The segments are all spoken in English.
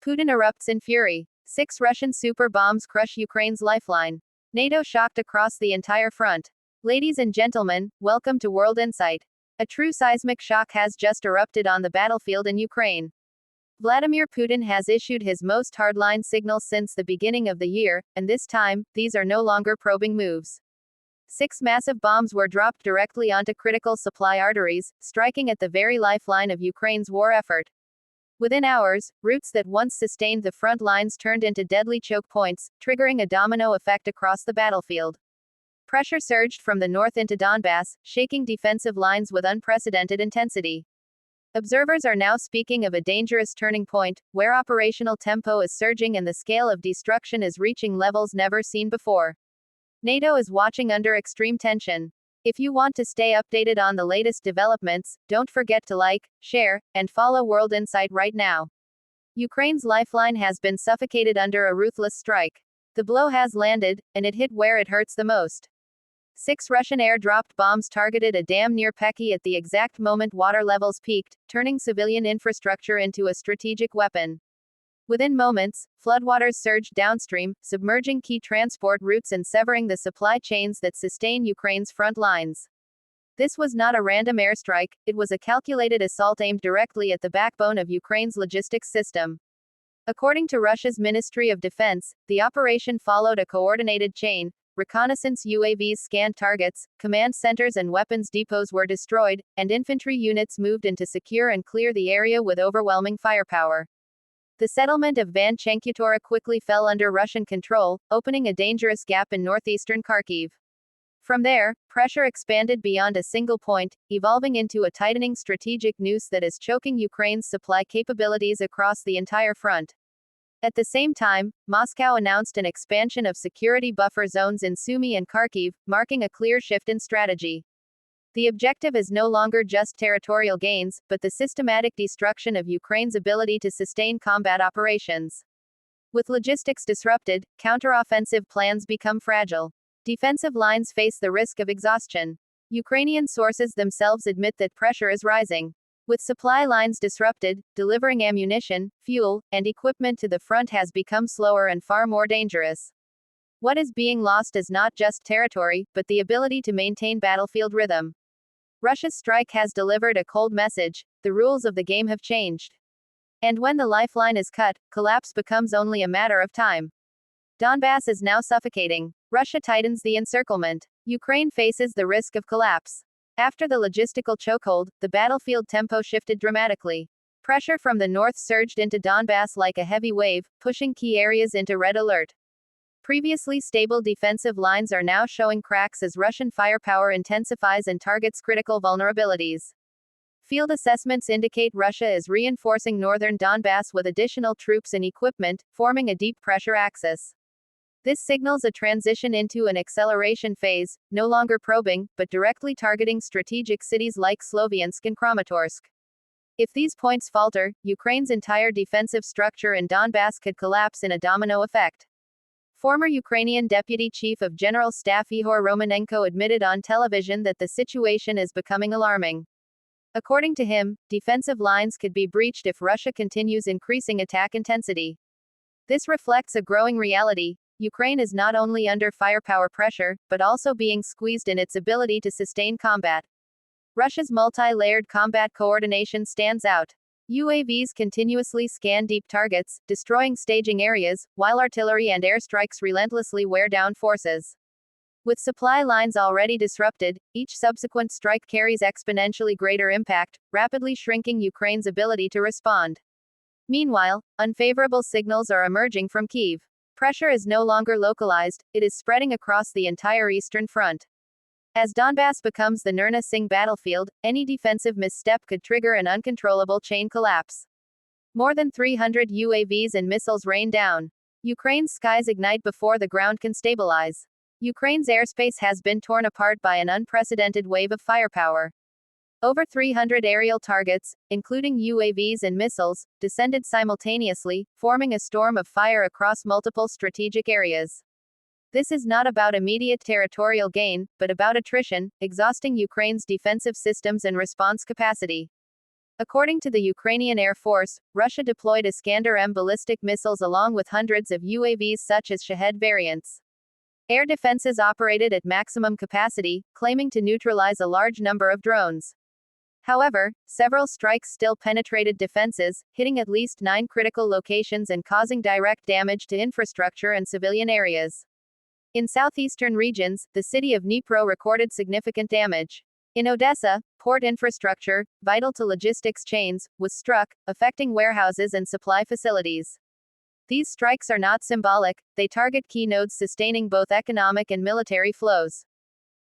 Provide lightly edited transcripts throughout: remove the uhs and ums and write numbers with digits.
Putin erupts in fury. 6 Russian super bombs crush Ukraine's lifeline. NATO shocked across the entire front. Ladies and gentlemen, welcome to World Insight. A true seismic shock has just erupted on the battlefield in Ukraine. Vladimir Putin has issued his most hardline signals since the beginning of the year, and this time, these are no longer probing moves. 6 massive bombs were dropped directly onto critical supply arteries, striking at the very lifeline of Ukraine's war effort. Within hours, routes that once sustained the front lines turned into deadly choke points, triggering a domino effect across the battlefield. Pressure surged from the north into Donbas, shaking defensive lines with unprecedented intensity. Observers are now speaking of a dangerous turning point, where operational tempo is surging and the scale of destruction is reaching levels never seen before. NATO is watching under extreme tension. If you want to stay updated on the latest developments, don't forget to like, share, and follow World Insight right now. Ukraine's lifeline has been suffocated under a ruthless strike. The blow has landed, and it hit where it hurts the most. 6 Russian air-dropped bombs targeted a dam near Peki at the exact moment water levels peaked, turning civilian infrastructure into a strategic weapon. Within moments, floodwaters surged downstream, submerging key transport routes and severing the supply chains that sustain Ukraine's front lines. This was not a random airstrike, it was a calculated assault aimed directly at the backbone of Ukraine's logistics system. According to Russia's Ministry of Defense, the operation followed a coordinated chain. Reconnaissance UAVs scanned targets, command centers and weapons depots were destroyed, and infantry units moved in to secure and clear the area with overwhelming firepower. The settlement of Vanchenkutora quickly fell under Russian control, opening a dangerous gap in northeastern Kharkiv. From there, pressure expanded beyond a single point, evolving into a tightening strategic noose that is choking Ukraine's supply capabilities across the entire front. At the same time, Moscow announced an expansion of security buffer zones in Sumy and Kharkiv, marking a clear shift in strategy. The objective is no longer just territorial gains, but the systematic destruction of Ukraine's ability to sustain combat operations. With logistics disrupted, counteroffensive plans become fragile. Defensive lines face the risk of exhaustion. Ukrainian sources themselves admit that pressure is rising. With supply lines disrupted, delivering ammunition, fuel, and equipment to the front has become slower and far more dangerous. What is being lost is not just territory, but the ability to maintain battlefield rhythm. Russia's strike has delivered a cold message: the rules of the game have changed. And when the lifeline is cut, collapse becomes only a matter of time. Donbas is now suffocating. Russia tightens the encirclement. Ukraine faces the risk of collapse. After the logistical chokehold, the battlefield tempo shifted dramatically. Pressure from the north surged into Donbas like a heavy wave, pushing key areas into red alert. Previously stable defensive lines are now showing cracks as Russian firepower intensifies and targets critical vulnerabilities. Field assessments indicate Russia is reinforcing northern Donbas with additional troops and equipment, forming a deep pressure axis. This signals a transition into an acceleration phase, no longer probing, but directly targeting strategic cities like Sloviansk and Kramatorsk. If these points falter, Ukraine's entire defensive structure in Donbas could collapse in a domino effect. Former Ukrainian Deputy Chief of General Staff Ihor Romanenko admitted on television that the situation is becoming alarming. According to him, defensive lines could be breached if Russia continues increasing attack intensity. This reflects a growing reality: Ukraine is not only under firepower pressure, but also being squeezed in its ability to sustain combat. Russia's multi-layered combat coordination stands out. UAVs continuously scan deep targets, destroying staging areas, while artillery and airstrikes relentlessly wear down forces. With supply lines already disrupted, each subsequent strike carries exponentially greater impact, rapidly shrinking Ukraine's ability to respond. Meanwhile, unfavorable signals are emerging from Kyiv. Pressure is no longer localized, it is spreading across the entire eastern front. As Donbas becomes the Nerna Singh battlefield, any defensive misstep could trigger an uncontrollable chain collapse. More than 300 UAVs and missiles rain down. Ukraine's skies ignite before the ground can stabilize. Ukraine's airspace has been torn apart by an unprecedented wave of firepower. Over 300 aerial targets, including UAVs and missiles, descended simultaneously, forming a storm of fire across multiple strategic areas. This is not about immediate territorial gain, but about attrition, exhausting Ukraine's defensive systems and response capacity. According to the Ukrainian Air Force, Russia deployed Iskander-M ballistic missiles along with hundreds of UAVs such as Shahed variants. Air defenses operated at maximum capacity, claiming to neutralize a large number of drones. However, several strikes still penetrated defenses, hitting at least 9 critical locations and causing direct damage to infrastructure and civilian areas. In southeastern regions, the city of Dnipro recorded significant damage. In Odessa, port infrastructure, vital to logistics chains, was struck, affecting warehouses and supply facilities. These strikes are not symbolic, they target key nodes sustaining both economic and military flows.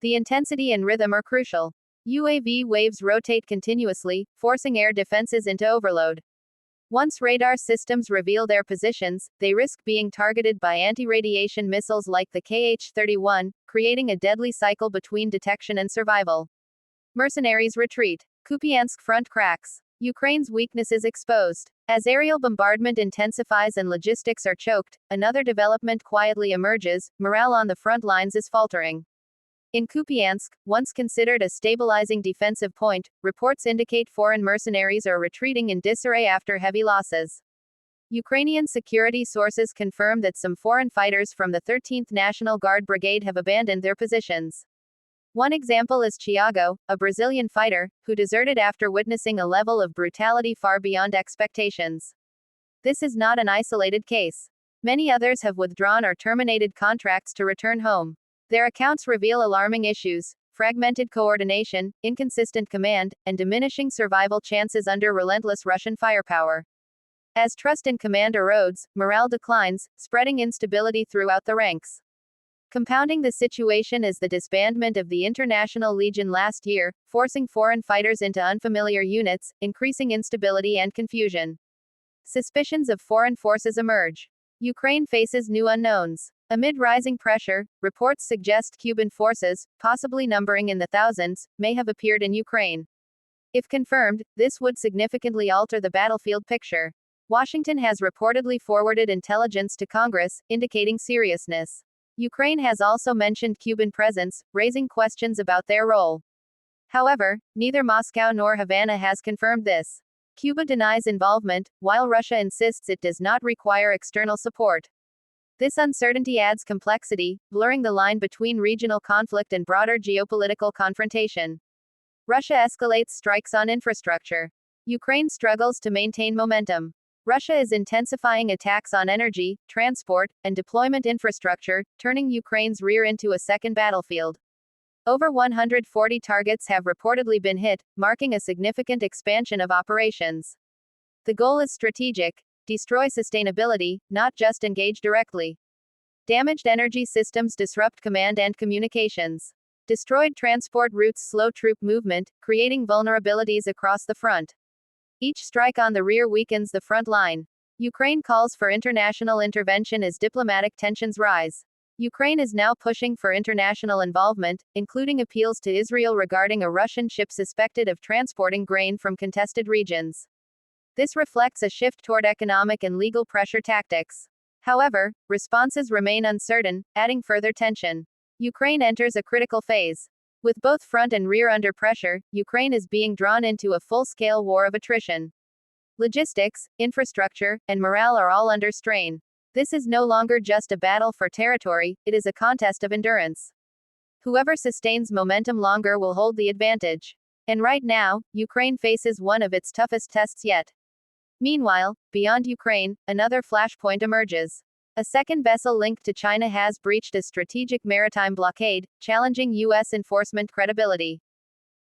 The intensity and rhythm are crucial. UAV waves rotate continuously, forcing air defenses into overload. Once radar systems reveal their positions, they risk being targeted by anti-radiation missiles like the Kh-31, creating a deadly cycle between detection and survival. Mercenaries retreat. Kupiansk front cracks. Ukraine's weaknesses exposed. As aerial bombardment intensifies and logistics are choked, another development quietly emerges: morale on the front lines is faltering. In Kupiansk, once considered a stabilizing defensive point, reports indicate foreign mercenaries are retreating in disarray after heavy losses. Ukrainian security sources confirm that some foreign fighters from the 13th National Guard Brigade have abandoned their positions. One example is Thiago, a Brazilian fighter, who deserted after witnessing a level of brutality far beyond expectations. This is not an isolated case. Many others have withdrawn or terminated contracts to return home. Their accounts reveal alarming issues: fragmented coordination, inconsistent command, and diminishing survival chances under relentless Russian firepower. As trust in command erodes, morale declines, spreading instability throughout the ranks. Compounding the situation is the disbandment of the International Legion last year, forcing foreign fighters into unfamiliar units, increasing instability and confusion. Suspicions of foreign forces emerge. Ukraine faces new unknowns. Amid rising pressure, reports suggest Cuban forces, possibly numbering in the thousands, may have appeared in Ukraine. If confirmed, this would significantly alter the battlefield picture. Washington has reportedly forwarded intelligence to Congress, indicating seriousness. Ukraine has also mentioned Cuban presence, raising questions about their role. However, neither Moscow nor Havana has confirmed this. Cuba denies involvement, while Russia insists it does not require external support. This uncertainty adds complexity, blurring the line between regional conflict and broader geopolitical confrontation. Russia escalates strikes on infrastructure. Ukraine struggles to maintain momentum. Russia is intensifying attacks on energy, transport, and deployment infrastructure, turning Ukraine's rear into a second battlefield. Over 140 targets have reportedly been hit, marking a significant expansion of operations. The goal is strategic: destroy sustainability, not just engage directly. Damaged energy systems disrupt command and communications. Destroyed transport routes slow troop movement, creating vulnerabilities across the front. Each strike on the rear weakens the front line. Ukraine calls for international intervention as diplomatic tensions rise. Ukraine is now pushing for international involvement, including appeals to Israel regarding a Russian ship suspected of transporting grain from contested regions. This reflects a shift toward economic and legal pressure tactics. However, responses remain uncertain, adding further tension. Ukraine enters a critical phase. With both front and rear under pressure, Ukraine is being drawn into a full-scale war of attrition. Logistics, infrastructure, and morale are all under strain. This is no longer just a battle for territory, it is a contest of endurance. Whoever sustains momentum longer will hold the advantage. And right now, Ukraine faces one of its toughest tests yet. Meanwhile, beyond Ukraine, another flashpoint emerges. A second vessel linked to China has breached a strategic maritime blockade, challenging U.S. enforcement credibility.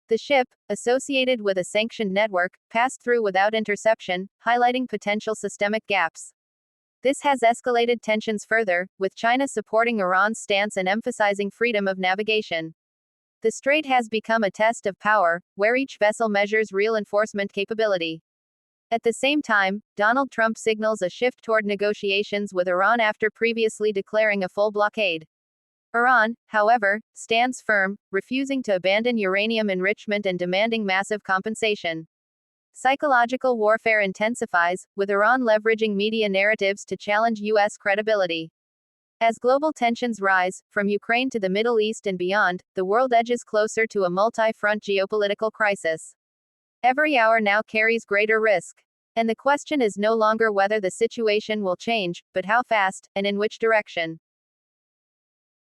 The ship, associated with a sanctioned network, passed through without interception, highlighting potential systemic gaps. This has escalated tensions further, with China supporting Iran's stance and emphasizing freedom of navigation. The strait has become a test of power, where each vessel measures real enforcement capability. At the same time, Donald Trump signals a shift toward negotiations with Iran after previously declaring a full blockade. Iran, however, stands firm, refusing to abandon uranium enrichment and demanding massive compensation. Psychological warfare intensifies, with Iran leveraging media narratives to challenge U.S. credibility. As global tensions rise, from Ukraine to the Middle East and beyond, the world edges closer to a multi-front geopolitical crisis. Every hour now carries greater risk. And the question is no longer whether the situation will change, but how fast, and in which direction.